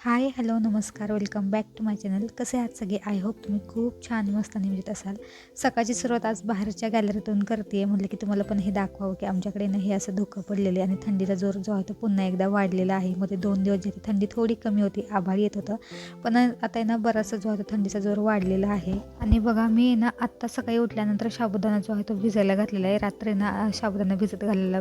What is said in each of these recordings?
हाय, hello, नमस्कार, welcome back to my channel. कसे आहात सगळे? आय होप तुम्ही खूप छान मस्त आणि मजेत असाल. सकाळची सुरुवात आज बाहेरच्या गॅलरीतून करते म्हटलं की तुम्हाला पण हे दाखवावं की आमच्याकडे ना हे असं धुकं पडलेले आणि थंडीचा जोर जो आहे तो पुन्हा एकदा वाढलेला आहे. मध्ये 2 दिवस जी थंडी थोडी कमी होती, आभाळ येत होतं, पण आता आहे ना बराचसा जो आहे तो थंडीचा जोर वाढलेला आहे. आणि बघा मी आहे ना आत्ता सकाळी उठल्यानंतर साबुदाणा जो आहे तो भिजायला घातलेला आहे. रात्री ना साबुदाणा भिजत घालायला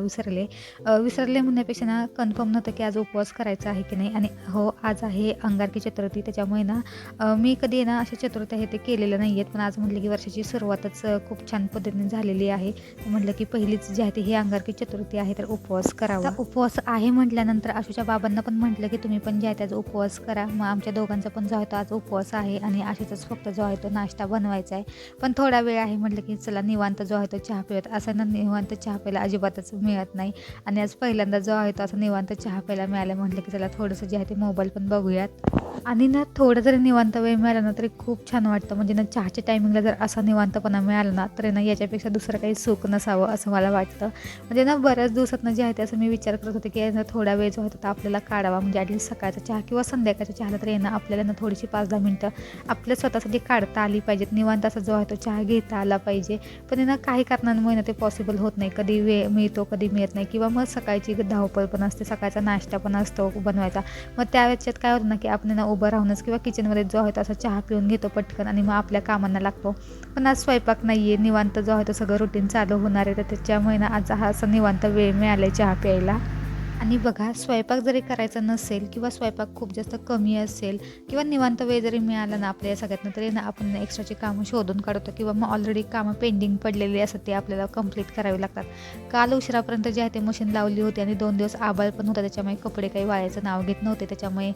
विसरले म्हणण्यापेक्षा ना कन्फर्म नव्हतं की आज उपवास करायचा आहे की नाही. आणि हो, आज आहे अंगारकी चतुर्थी, त्याच्यामुळे ना मी कधी ना अशा चतुर्थी आहे ते केलेलं नाही आहेत, पण आज म्हटलं की वर्षाची सुरुवातच खूप छान पद्धतीने झालेली आहे. म्हटलं की पहिलीच जी आहे ती ही अंगारकी चतुर्थी आहे, तर उपवास करावा. उपवास आहे म्हटल्यानंतर आशूच्या बाबांना पण म्हटलं की तुम्ही पण जे आहे त्याचा उपवास करा. मग आमच्या दोघांचा पण जो आहे तो आज उपवास आहे आणि आशूचाच फक्त जो आहे तो नाश्ता बनवायचा आहे. पण थोडा वेळ आहे म्हटलं की चला निवांत जो आहे तो चहा पिऊयात. असं ना निवांत चहा प्यायला अजिबातच मिळत नाही आणि आज पहिल्यांदा जो आहे तो असं निवांत चहा प्यायला मिळालं. म्हटलं की चला थोडंसं जे आहे ते मोबाईल पण बघूयात. आणि ना थोडं जरी निवांत वेळ मिळाला ना तरी खूप छान वाटतं. म्हणजे ना चहाच्या टायमिंगला जर असा निवांतपणा मिळाला ना तर ना याच्यापेक्षा दुसरं काही सुख नसावं असं मला वाटतं. म्हणजे ना बऱ्याच दिवसातनं जे आहे ते असं मी विचार करत होते की ना थोडा वेळ जो आहे तो आपल्याला काढावा. म्हणजे ॲटलीस्ट सकाळचा चहा किंवा संध्याकाळच्या चहाला तरी ना आपल्याला ना थोडीशी 5-10 मिनटं आपल्या स्वतःसाठी काढता आली पाहिजेत. निवांत असा जो आहे तो चहा घेता आला पाहिजे. पण ना काही कारणांमुळे ना ते पॉसिबल होत नाही. कधी वेळ मिळतो, कधी मिळत नाही, किंवा मग सकाळची धावपळ पण असते, सकाळचा नाश्ता पण असतो बनवायचा. मग त्या वेळेत काय होतं ना की आपण ना उभं राहूनच किंवा किचनमध्ये जो आहे तो असा चहा पिऊन घेतो पटकन आणि मग आपल्या कामांना लागतो. पण आज स्वयंपाक नाही आहे, निवांत जो आहे तो सगळं रुटीन चालू होणार आहे, तर त्याच्यामुळे ना आज हा असा निवांत वेळ मिळाला आहे चहा प्यायला. आणि बघा, स्वयंपाक जरी करायचा नसेल किंवा स्वयंपाक खूप जास्त कमी असेल किंवा निवांत वेळ जरी मिळाला ना आपल्या या सगळ्यातनं, तरी ना आपण एक्स्ट्राची कामं शोधून काढतो किंवा मग ऑलरेडी कामं पेंडिंग पडलेली असतात ते आपल्याला कंप्लीट करावी लागतात. काल उशिरापर्यंत जे आहे ते मशीन लावली होती आणि 2 दिवस आभाळ पण होता, त्याच्यामुळे कपडे काही वाळायचं नाव घेत नव्हते. त्याच्यामुळे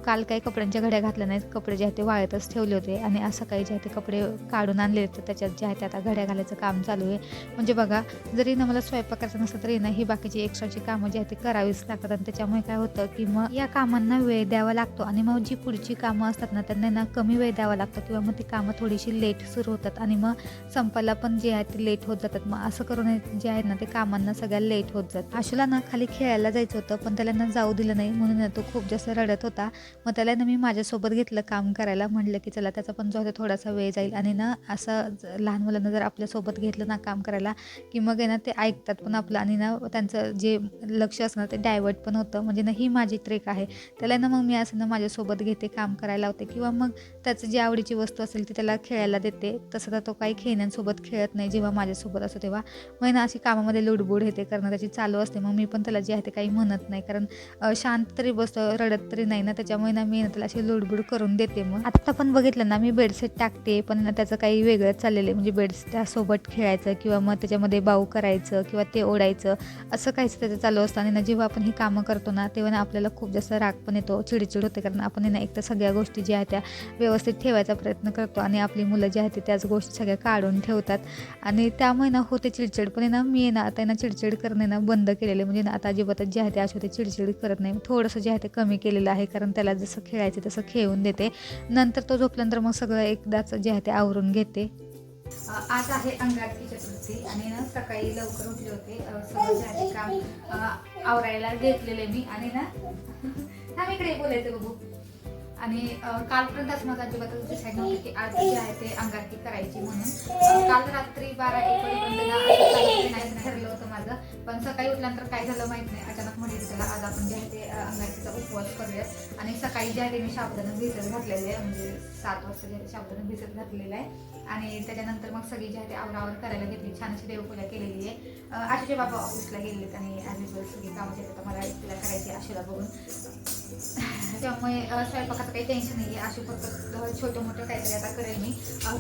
काल काही कपड्यांच्या घड्या घातल्या नाहीत, कपडे जे आहे ते वाळतच ठेवले होते आणि आज सकाळी जे आहे ते कपडे काढून आणले, तर त्याच्यात जे आहे ते आता घड्या घालायचं काम चालू आहे. म्हणजे बघा, जरी ना मला स्वयंपाक करायचं नसलं तरी ना ही बाकीची एक्स्ट्राची कामं जी आहे ते करावीच लागतात. आणि त्याच्यामुळे काय होतं की मग या कामांना वेळ द्यावा लागतो आणि मग जी पुढची कामं असतात ना त्यांना ना कमी वेळ द्यावा लागतो किंवा मग ती कामं थोडीशी लेट सुरू होतात आणि मग संपायला पण जे आहे ते लेट होत जातात. मग असं करून जे आहे ना ते कामांना सगळ्या लेट होत जातात. आशूला ना खाली खेळायला जायचं होतं, पण त्याला ना जाऊ दिलं नाही, म्हणून तो खूप जास्त रडत होता. मग त्याला ना मी माझ्यासोबत घेतलं काम करायला. म्हटलं की चला त्याचा पण जो आहे थोडासा वेळ जाईल. आणि ना असं लहान मुलांना जर आपल्यासोबत घेतलं ना काम करायला की मग आहे ना ते ऐकतात पण आपलं आणि ना त्यांचं जे लक्ष असणं ते डायवर्ट पण होतं. म्हणजे ना ही माझी ट्रिक आहे. त्याला ना मग मी असं ना माझ्यासोबत घेते, काम करायला लावते किंवा मग त्याचं जी आवडीची वस्तू असेल ती त्याला खेळायला देते. तसं तर तो काही खेळण्यांसोबत खेळत नाही जेव्हा माझ्यासोबत असतो तेव्हा. मग ना अशी कामामध्ये लुडबुड हे करणं त्याची चालू असते. मग मी पण त्याला जे आहे ते काही म्हणत नाही, कारण शांत तरी बसतो, रडत तरी नाही ना, त्याच्यामुळे ना मी त्याला अशी लुडबुड करून देते. मग आत्ता पण बघितलं ना मी बेडशीट टाकते, पण त्याचं काही वेगळंच चाललेलं आहे. म्हणजे बेडशीटासोबत खेळायचं किंवा मग त्याच्यामध्ये बाऊ करायचं किंवा ते ओढायचं, असं काहीच त्याचं चालू असतं. आणि ना जेव्हा आपण ही कामं करतो ना तेव्हा ना आपल्याला खूप जास्त राग पण येतो, चिडचिड होते, कारण आपण ना एक तर सगळ्या गोष्टी ज्या आहेत त्या व्यवस्थित ठेवायचा प्रयत्न करतो आणि आपली मुलं जी आहेत ते त्याच गोष्टी सगळ्या काढून ठेवतात आणि त्यामुळे ना होते चिडचिड. पण ना मी ना आता ना चिडचिड करणे ना बंद केलेले. म्हणजे ना आता अजिबातच जे आहे ते अशा ते चिडचिड करत नाही. थोडंसं जे आहे ते कमी केलेलं आहे, कारण त्याला जसं खेळायचं तसं खेळून देते. नंतर तो झोपल्यानंतर मग सगळं एकदाच जे आहे ते आवरून घेते. आज आहे अंगारकी चतुर्थी आणि ना सकाळी लवकर उठले होते, सगळं जे आहे काम आवरायला घेतलेले मी. आणि ना हा इकडे बोलायचं बघू. आणि कालपर्यंत असं माझं अजिबातच डिसाईड नव्हतं की आज जे आहे ते अंगारकी करायची म्हणून. काल रात्री 12-1 वाजेपर्यंत ठरलं होतं माझं, पण सकाळी उठल्यानंतर काय झालं माहीत नाही, अचानक म्हटलं चला आज आपण जे आहे ते अंगारकीचा उपवास करूयात. आणि सकाळी जे आहे ते मी साबुदाणा भिजत घातलेलं आहे, म्हणजे 7 वाजता जे आहे साबुदाणा भिजत घातलेला आहे. आणि त्याच्यानंतर मग सगळी जी आहे ते आवरावर करायला घेतली, छान अशी देवपूजा केलेली आहे. आशूचे बाबा ऑफिसला गेलेत आणि ॲज सगळी कामं जे आहेत मला एकटीला करायची आशूला बघून. त्यामुळे स्वयंपाकाचं काही टेन्शन नाही आहे. अशी फक्त छोटं मोठं काहीतरी आता करेल मी.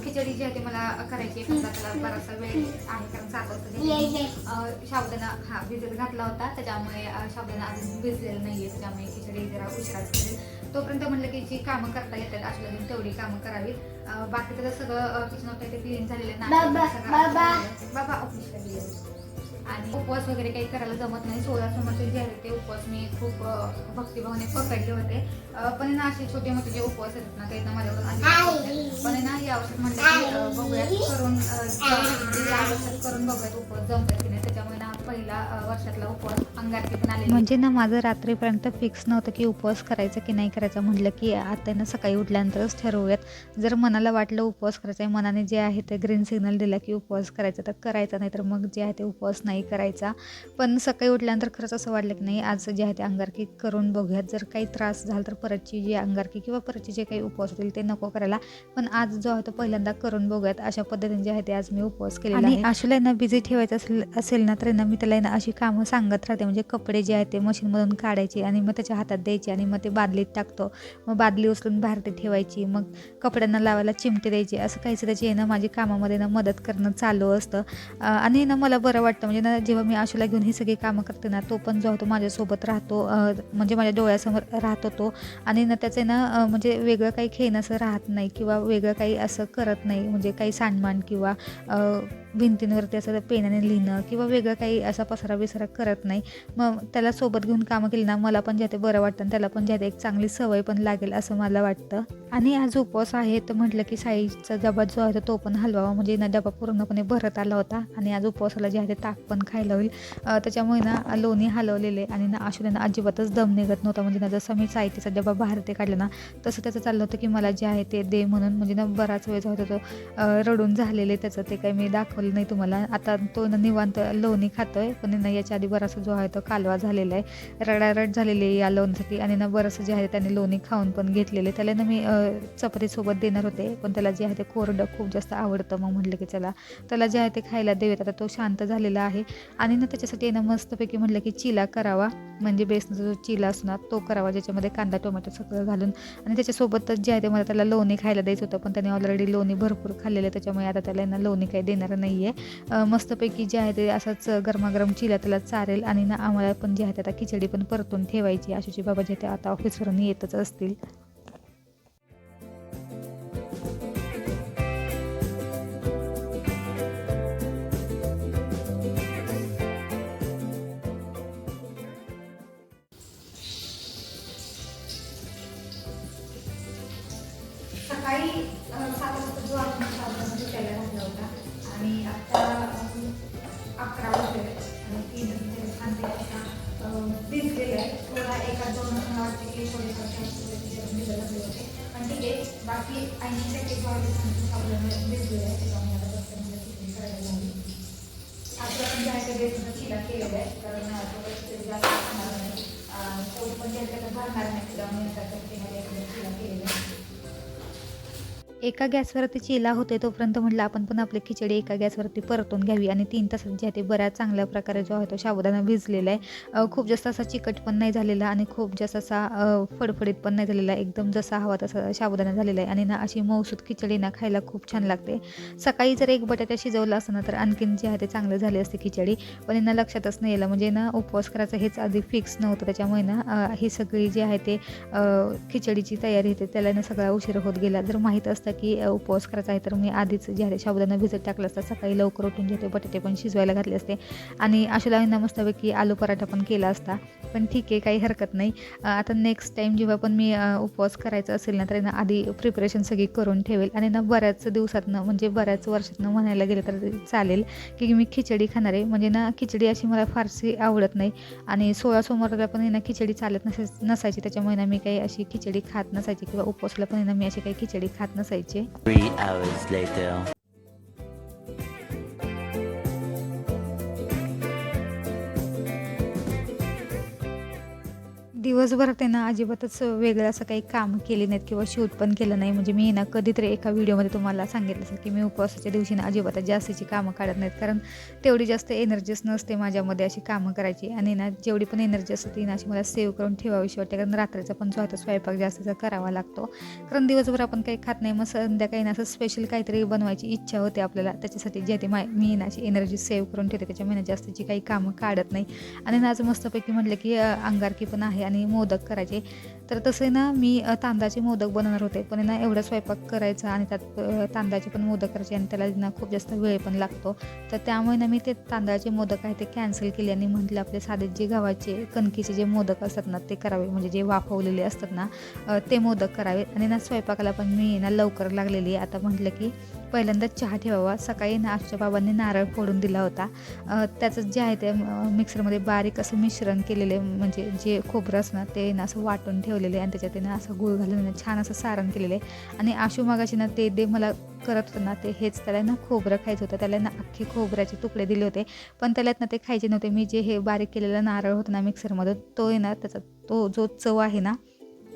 खिचडी जी आहे ते मला करायची आहे, पण त्याला बराचसा वेळ आहे, कारण 7 वाजता साबुदाणा भिजत घातला होता, त्याच्यामुळे साबुदाणा अजून भिजलेलं नाही आहे, त्याच्यामुळे खिचडी जरा उशिराच करेल. तोपर्यंत म्हटलं की जी कामं करता येतात अशी अजून तेवढी कामं करावी. बाकी तर सगळं किचन वगैरे ते क्लीन झालेलं नाही. बाबा ऑफिसला गेले आणि उपवास वगैरे काही करायला जमत नाही. 16 सोमवारचे जे आहे ते उपवास मी खूप भक्तिभावाने पकडले होते. पण ना असे छोटे मोठे जे उपवास आहेत ना ते ना माझ्याकडून पण ना या वर्षात म्हटलं की बघूयात करून, या वर्षात करून बघूयात उपवास जमतात की नाही. त्याच्यामुळे ना पहिला वर्षातला उपवास अंगारकी पण आले. म्हणजे ना माझं रात्रीपर्यंत फिक्स नव्हतं की उपवास करायचा की नाही करायचा. म्हटलं की आता ना सकाळी उठल्यानंतरच ठरवूयात. जर मनाला वाटलं उपवास करायचा आहे, मनाने जे आहे ते ग्रीन सिग्नल दिला की उपवास करायचा तर करायचा, नाही तर मग जे आहे ते उपवास नाही करायचा. पण सकाळी उठल्यानंतर खरंच असं वाटलं की नाही आज जे आहे ते अंगारकी करून बघूयात. जर काही त्रास झाला तर परतची जी अंगारकी किंवा परतचे जे काही उपवास होतील ते नको करायला. पण आज जो आहे तो पहिल्यांदा करून बघूयात. अशा पद्धतीने जे आहे ते आज मी उपवास केलेला आहे. आणि आशूला ना बिझी ठेवायचं असेल ना तर ना मी त्याला ना अशी कामं सांगत राहते. म्हणजे कपडे जे आहेत ते मशीनमधून काढायचे आणि मग त्याच्या हातात द्यायचे आणि मग ते बादलीत टाकतो. मग बादली उचलून बाहेर ते ठेवायची. मग कपड्यांना लावायला चिमटे द्यायचे. असं काहीच त्याची आहे ना माझी कामामध्ये ना मदत करणं चालू असतं. आणि ना मला बरं वाटतं. म्हणजे ना जेव्हा मी आशूला घेऊन ही सगळी कामं करते ना तो पण जो होतो माझ्यासोबत राहतो. म्हणजे माझ्या डोळ्यासमोर राहतो तो. आणि ना त्याचे ना म्हणजे वेगळं काही खेळणं असं राहत नाही किंवा वेगळं काही असं करत नाही. म्हणजे काही सांडमांड किंवा भिंतींवरती असं पेनाने लिहिणं किंवा वेगळं काही असा पसारा बिसारा करत नाही. मग त्याला सोबत घेऊन कामं केली ना मला पण जे ते बरं वाटतं आणि त्याला पण जे एक चांगली सवय पण लागेल असं मला वाटतं. आणि आज उपवास आहे तर म्हटलं की साईचा डबा जो आहे तो पण हलवावा. म्हणजे ना डबा पूर्णपणे भरत आला होता आणि आज उपवासाला जे आहे ते ताक पण खायला होईल. त्याच्यामुळे ना लोणी हलवलेले आणि ना आशूला ना अजिबातच दम निघत नव्हता. म्हणजे ना जसं मी साईचा डबा बाहेर ते काढला ना तसं त्याचं चाललं होतं की मला जे आहे ते दे म्हणून. म्हणजे ना बराच वेळ जो होता तो रडून झालेले त्याचं ते काही मी दाखवलं नाही तुम्हाला. आता तो ना निवांत लोणी खातोय. पण ना याच्या आधी बराचसा जो आहे तो कालवा झालेला आहे. रडारड झालेली आहे या लोणीसाठी आणि ना बरंचसं जे आहे त्याने लोणी खाऊन पण घेतलेले. त्याला ना मी चपातीसोबत देणार होते पण त्याला जे आहे ते कोरडं खूप जास्त आवडतं. मग म्हटलं की चला त्याला जे आहे ते खायला देऊयात. आता तो शांत झालेला आहे आणि ना त्याच्यासाठी ना मस्तपैकी म्हटलं की चिला करावा. म्हणजे बेसनाचा जो चिला असतो ना तो करावा ज्याच्यामध्ये कांदा टोमॅटो सगळं घालून. आणि त्याच्यासोबतच जे आहे ते मला त्याला लोणी खायला द्यायचं होतं पण त्याने ऑलरेडी लोणी भरपूर खाल्लेलं आहे. त्याच्यामुळे आता त्याला ना लोणी काही देणार नाही आहे. मस्तपैकी जे आहे ते असंच गरमागरम चिला त्याला चालेल. आणि ना आम्हाला पण जे आहे ते आता खिचडी पण परतून ठेवायची. आशूचे बाबा जे ते आता ऑफिसवरून येतच असतील. सकाळी 7 वाजता जो आपण साबणामध्ये त्याला घातला होता आणि आत्ता 11 वाजले आणि 3 कांदे आता भिजलेले आहे. थोडा एका 2 मला वाटते की थोडेफार भिजत घातले होते पण ठीक आहे. बाकी 80% साबणामध्ये भिजलेले आहे. त्याच्यामुळे आता बसमध्ये करायला लागली. आपलं पण जे आहे ते बेसनचा चिला केलेला आहे कारण जास्त खाणार नाही. तो पण त्याच्यात भरणार नाही त्यामुळे त्याच्यामध्ये चिला केलेला आहे. एका गॅसवरती चिला होते तोपर्यंत म्हटलं आपण पण आपली खिचडी एका गॅसवरती परतून घ्यावी. आणि 3 तासात जे आहे ते बऱ्याच चांगल्या प्रकारे जो आहे तो साबुदाणा भिजलेला आहे. खूप जास्त असा चिकट पण नाही झालेला आणि खूप जास्त असा फडफडीत पण नाही झालेला. एकदम जसा हवा तसा साबुदाणा झालेला आहे. आणि ना अशी मऊसूत खिचडी ना खायला खूप छान लागते. सकाळी जर एक बटाटा शिजवला असतं ना तर आणखीन जे आहे ते चांगलं झाले असते खिचडी. पण यांना लक्षातच नाही आलं. म्हणजे ना उपवास करायचं हेच आधी फिक्स नव्हतं. त्याच्यामुळे ना ही सगळी जी आहे ते खिचडीची तयारी होते त्याला ना सगळा उशीर होत गेला. जर माहीत असतं की उपवास करायचा आहे तर मी आधीच जे आहे साबुदाणा भिजत टाकलं असतं. सकाळी लवकर उठून जे ते बटाटे पण शिजवायला घातले असते आणि आशूला मस्तपैकी आलू पराठा पण केला असता. पण ठीक आहे काही हरकत नाही. आता नेक्स्ट टाईम जेव्हा पण मी उपवास करायचा असेल ना तर ना आधी प्रिपरेशन सगळी करून ठेवेल. आणि ना बऱ्याच दिवसातनं म्हणजे बऱ्याच वर्षातनं म्हणायला गेलं तर चालेल की मी खिचडी खाणार आहे. म्हणजे ना खिचडी अशी मला फारशी आवडत नाही आणि 16 सोमवारला पण ना खिचडी चालत नसायची. त्याच्यामुळे ना मी काही अशी खिचडी खात नसायची किंवा उपवासला पण ना मी अशी काही खिचडी खात नसायची. 3 hours later. दिवसभर त्यांना अजिबातच वेगळं असं काही काम केले नाहीत किंवा शूट पण केलं नाही. म्हणजे मी ना कधीतरी एका व्हिडिओमध्ये तुम्हाला सांगितलं असेल की मी उपवासाच्या दिवशी ना अजिबातच जास्तीची कामं काढत नाहीत कारण तेवढी जास्त एनर्जीच नसते माझ्यामध्ये अशी कामं करायची. आणि ना जेवढी पण एनर्जी असते ती ना अशी मला सेव्ह करून ठेवावीशी वाटते कारण रात्रीचा पण जो आहे तो स्वयंपाक जास्तीचा करावा लागतो. कारण दिवसभर आपण काही खात नाही. मग संध्याकाळी ना असं स्पेशल काहीतरी बनवायची इच्छा होते आपल्याला. त्याच्यासाठी जे ते मी ना अशी एनर्जी सेव्ह करून ठेवते. त्याच्यामुळे जास्तीची काही कामं काढत नाही. आणि ना आज मस्तपैकी म्हटलं की अंगारकी पण आहे आणि मोदक करायचे. तर तसे ना मी तांदळाचे मोदक बनवणार होते पण ना एवढा स्वयंपाक करायचा आणि त्यात तांदळाचे पण मोदक करायचे आणि त्याला ना खूप जास्त वेळ पण लागतो. तर त्यामुळे ना मी ते तांदळाचे मोदक आहे ते कॅन्सल केले आणि म्हटलं आपले साधे जे गव्हाचे कणकीचे जे मोदक असतात ना ते करावे. म्हणजे जे वाफवलेले असतात ना ते मोदक करावे. आणि ना स्वयंपाकाला पण मी ना लवकर लागलेली. आता म्हटलं की पहिल्यांदा चहा ठेवावा. सकाळी ना आमच्या बाबांनी नारळ फोडून दिला होता. त्याचं जे आहे ते मिक्सरमध्ये बारीक असं मिश्रण केलेले, म्हणजे जे खोबरं असं ते ना असं वाटून ठेवलेले आणि त्याच्यात ना असं गूळ घालून छान असं सारण केलेले. आणि आशू मागाशी ना ते दे मला करत होतं ना, ते हेच त्याला ना खोबरं खायचं होतं. त्याला ना अख्खे खोबऱ्याचे तुकडे दिले होते, पण त्याला ना ते खायचे नव्हते. मी जे हे बारीक केलेलं नारळ होतं ना मिक्सरमध्ये, तो आहे ना त्याचा तो जो चव आहे ना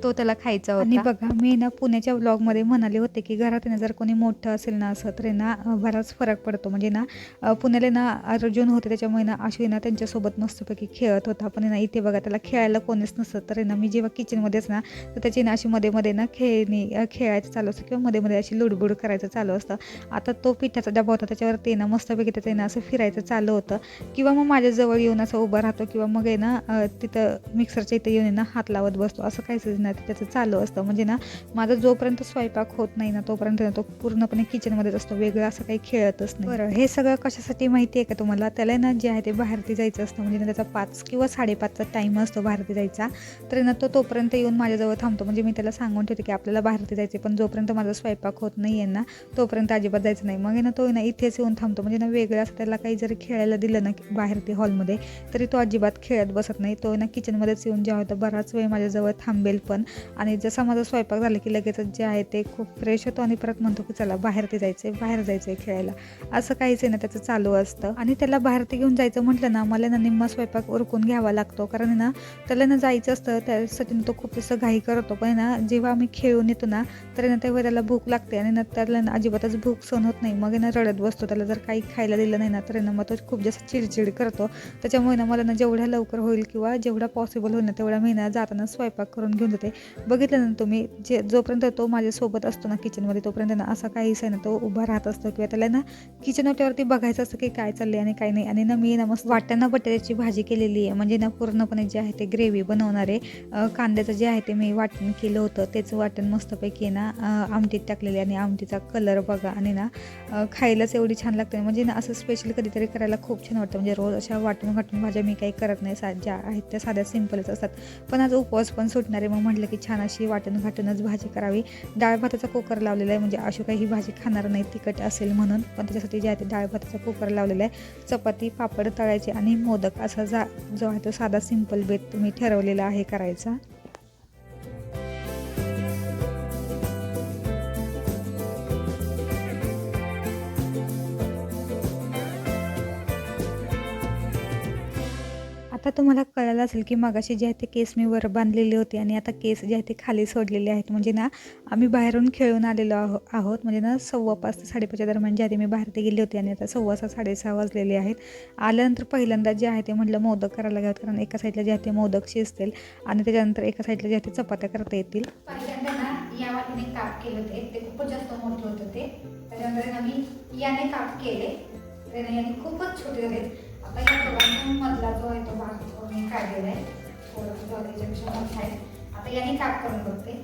तो त्याला खायचा होता. आणि बघा, मी ना पुण्याच्या व्लॉगमध्ये म्हणाले होते की घरात जर कोणी मोठं असेल ना असं तर ना बराच फरक पडतो. म्हणजे ना पुण्याला ना अर्जुन होते, त्याच्यामुळे ना आशू ना त्यांच्यासोबत मस्तपैकी खेळत होता. पण ना इथे बघा त्याला खेळायला कोणीच नसतं. तर ना मी जेव्हा किचनमध्येच ना तर त्याची ना अशी मध्ये ना खेळायचं चालू असतं किंवा मध्ये अशी लुडबुड करायचं चालू असतं. आता तो पिठाचा डबा होता, त्याच्यावर ते ना मस्तपैकी त्याचं ना असं फिरायचं चालू होतं, किंवा मग माझ्याजवळ येऊन असं उभा राहतो, किंवा मग आहे ना तिथं मिक्सरच्या इथे येऊन ना हात लावत बसतो. असं काहीच ना त्याचं चालू असतं. म्हणजे ना माझा जोपर्यंत स्वयंपाक होत नाही ना तोपर्यंत ना तो पूर्णपणे किचनमध्येच असतो, वेगळं असं काही खेळतच नाही. बरं, हे सगळं कशासाठी माहिती आहे का तुम्हाला? त्याला ना जे आहे ते बाहेरती जायचं असतं. म्हणजे ना त्याचा 5 किंवा 5:30चा टाईम असतो बाहेरती जायचा. तर ना तो तोपर्यंत येऊन माझ्याजवळ थांबतो. म्हणजे मी त्याला सांगून ठेवते की आपल्याला बाहेरती जायचे, पण जोपर्यंत माझा स्वयंपाक होत नाही आहे ना तोपर्यंत अजिबात जायचं नाही. मग ना तो ना इथेच येऊन थांबतो. म्हणजे ना वेगळं असं त्याला काही जरी खेळायला दिलं ना बाहेरती हॉलमध्ये तरी तो अजिबात खेळत बसत नाही. तो ना किचनमध्येच येऊन जेव्हा होतं बराच वेळ माझ्याजवळ थांबेल पण. आणि जसा माझा स्वयंपाक झाला की लगेच जे आहे ते खूप फ्रेश होतो आणि परत म्हणतो की चला बाहेर जायचं खेळायला. असं काहीच आहे ना त्याचं चालू असतं. आणि त्याला बाहेर घेऊन जायचं म्हटलं ना मला ना निम्मा स्वयंपाक उरकून घ्यावा लागतो, कारण ना त्याला ना जायचं असतं. त्यासाठी तो खूप असं घाई करतो. पण ना जेव्हा आम्ही खेळून येतो ना तर ना तेव्हा त्याला भूक लागते आणि ना त्याला ना अजिबातच भूक सहन होत नाही. मग ना रडत बसतो. त्याला जर काही खायला दिलं नाही ना तर ना मग तो खूप जास्त चिडचिड करतो. त्याच्यामुळे ना मला ना जेवढ्या लवकर होईल किंवा जेवढा पॉसिबल होईल ना तेवढा मी ना जाताना स्वयंपाक करून घेऊन जाते. बघितलं ना तुम्ही, जोपर्यंत तो माझ्यासोबत असतो ना किचनमध्ये तोपर्यंत ना असा काहीच आहे ना तो उभा राहत असतो, किंवा त्याला ना किचन ओट्यावरती बघायचं असतं की काय चाललंय आणि काय नाही. आणि ना मी ना मस्त वाटाणा बटाट्याची भाजी केलेली आहे. म्हणजे ना पूर्णपणे जे आहे ते ग्रेव्ही बनवणार आहे. कांद्याचं जे आहे ते मी वाटण केलं होतं, त्याचं वाटण मस्तपैकी ना आमटीत टाकलेले आणि आमटीचा कलर बघा. आणि ना खायलाच एवढी छान लागते. म्हणजे ना असं स्पेशल कधीतरी करायला खूप छान वाटतं. म्हणजे रोज अशा वाटून भाज्या मी काही करत नाही. ज्या आहेत त्या साध्या सिंपलच असतात. पण आज उपवास पण सुटणार आहे, मग म्हटलं की छान अशी वाटून घाटूनच भाजी करावी. डाळ भाताचा कुकर लावलेला आहे. म्हणजे आशू काही ही भाजी खाणार नाही तिखट असेल म्हणून, पण त्याच्यासाठी जे आहे ते डाळ भाताचा कुकर लावलेला आहे. चपाती पापड तळायचे आणि मोदक असा जो आहे तो साधा सिंपल बेत मी ठरवलेला आहे करायचा. आता तुम्हाला कळलं असेल की मगाशी जे आहे ते केस मी वर बांधलेले होते आणि आता केस जे आहे ते खाली सोडलेले आहेत. म्हणजे ना आम्ही बाहेरून खेळून आलेलो आहोत. म्हणजे ना 5:15 ते 5:30च्या दरम्यान जे आहे ते मी बाहेर ते गेले होते आणि आता 6:15 6:30 वाजलेले आहेत. आल्यानंतर पहिल्यांदा जे आहे ते म्हटलं मोदक करायला घ्यावेत, कारण एका साईडला जे आहे ते मोदक शिजतील आणि त्याच्यानंतर एका साईडला जे आहे ते चपात्या करता येतील. पहिल्यांदा ना या वाटीने काप केले होते, ते खूपच जास्त मोठे होते ते. त्याच्यानंतर ना मी याने काप केले, याने खूपच छोटे झाले. आता या दोघांचा मधला जो आहे तो भाग मी काढलेला आहे, थोडंसं त्याच्यापेक्षा मोठा आहे. आता याने काप करून बघते.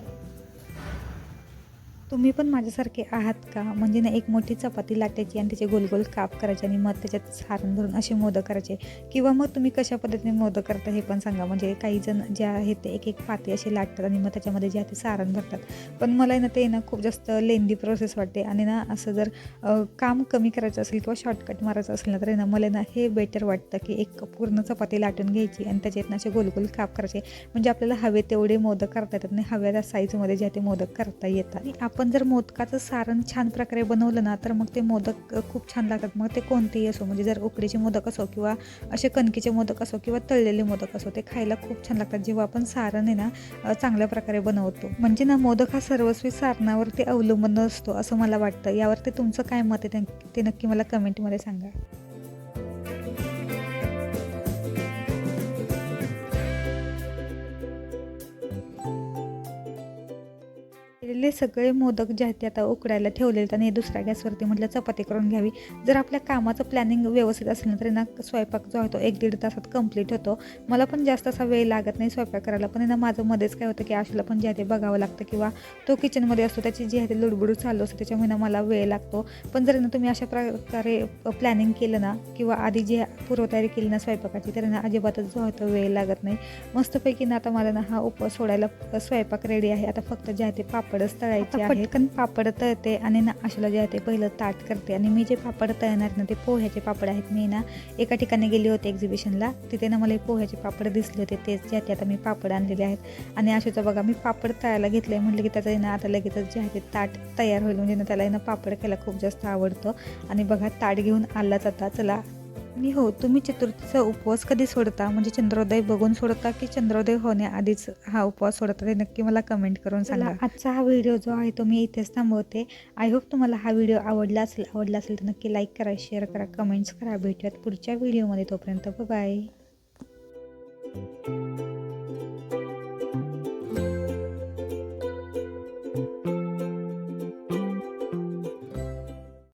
तुम्ही पण माझ्यासारखे आहात का? म्हणजे ना एक मोठी चपाती लाटायची आणि त्याचे गोल गोल काप करायचे आणि मग त्याच्यात सारण भरून असे मोदक करायचे. किंवा मग तुम्ही कशा पद्धतीने मोदक करता हे पण सांगा. म्हणजे काही जण जे आहेत ते एक पाती असे लाटतात आणि मग त्याच्यामध्ये जे आहे ते सारण भरतात. पण मला ना ते ना खूप जास्त लेंदी प्रोसेस वाटते. आणि ना असं जर काम कमी करायचं असेल किंवा शॉर्टकट मारायचं असेल ना तर ना मला ना हे बेटर वाटतं की एक पूर्ण चपाती लाटून घ्यायची आणि त्याच्यात ना असे गोल गोल काप करायचे. म्हणजे आपल्याला हवे तेवढे मोदक करता येतात आणि हव्या त्या साईजमध्ये जे आहे ते मोदक करता येतात. आपण जर मोदकाचं सारण छान प्रकारे बनवलं ना तर मग ते मोदक खूप छान लागतात. मग ते कोणतेही असो, म्हणजे जर उकडीचे मोदक असो किंवा असे कणकीचे मोदक असो किंवा तळलेले मोदक असो, ते खायला खूप छान लागतात जेव्हा आपण सारण आहे ना चांगल्या प्रकारे बनवतो. म्हणजे ना मोदक हा सर्वस्वी सारणावरती अवलंबून असतो असं मला वाटतं. यावरती तुमचं काय मत आहे ते नक्की मला कमेंटमध्ये सांगा. केलेले सगळे मोदक जे आहेत ते आता उकडायला ठेवलेले आणि दुसऱ्या गॅसवरती म्हटलं चपाती करून घ्यावी. जर आपल्या कामाचं प्लॅनिंग व्यवस्थित असेल ना तरी ना स्वयंपाक जो आहे तो 1-1.5 तासात कंप्लीट होतो. मला पण जास्त असा वेळ लागत नाही स्वयंपाक करायला. पण ना माझं मध्येच काय होतं की आशूला पण जे आहे ते बघावं लागतं किंवा तो किचनमध्ये असतो, त्याची जी आहे ते लुडबुड चालू असते, त्याच्यामुळे ना मला वेळ लागतो. पण जर ना तुम्ही अशा प्रकारे प्लॅनिंग केलं ना किंवा आधी जी पूर्वतयारी केली ना स्वयंपाकाची तर ना अजिबातच जो आहे तो वेळ लागत नाही. मस्तपैकी ना आता मला ना हा उपवास सोडायला स्वयंपाक रेडी आहे. आता फक्त जे आहे ते पापडच दिवस तळायचे आहेत. पटकन पापड तळते आणि ना आशूला जे आहे ते पहिलं ताट करते. आणि मी जे पापड तळणार ना ते पोह्याचे पापड आहेत. मी ना एका ठिकाणी गेली होते एक्झिबिशनला, तिथे ना मला पोह्याचे पापड दिसले होते, तेच जे आता मी पापड आणलेले आहेत. आणि आशूचं बघा मी पापड तळायला घेतलं आहे, म्हटलं की त्याचं ना आता लगेचच जे आहे ते ताट तयार होईल, म्हणजे ना त्याला ना पापड खायला खूप जास्त आवडतो. आणि बघा ताट घेऊन आलाच आता. चला. आणि हो, तुम्ही चतुर्थीचा उपवास कधी सोडता, म्हणजे चंद्रोदय बघून सोडता की चंद्रोदय होण्याआधीच हा उपवास सोडता, ते नक्की मला कमेंट करून सांगा. आजचा हा व्हिडिओ जो आहे तो मी इथेच थांबवते. आय होप तुम्हाला हा व्हिडिओ आवडला असेल तर नक्की लाईक करा, शेअर करा, कमेंट्स करा. भेटूयात पुढच्या व्हिडिओमध्ये. तोपर्यंत बाय.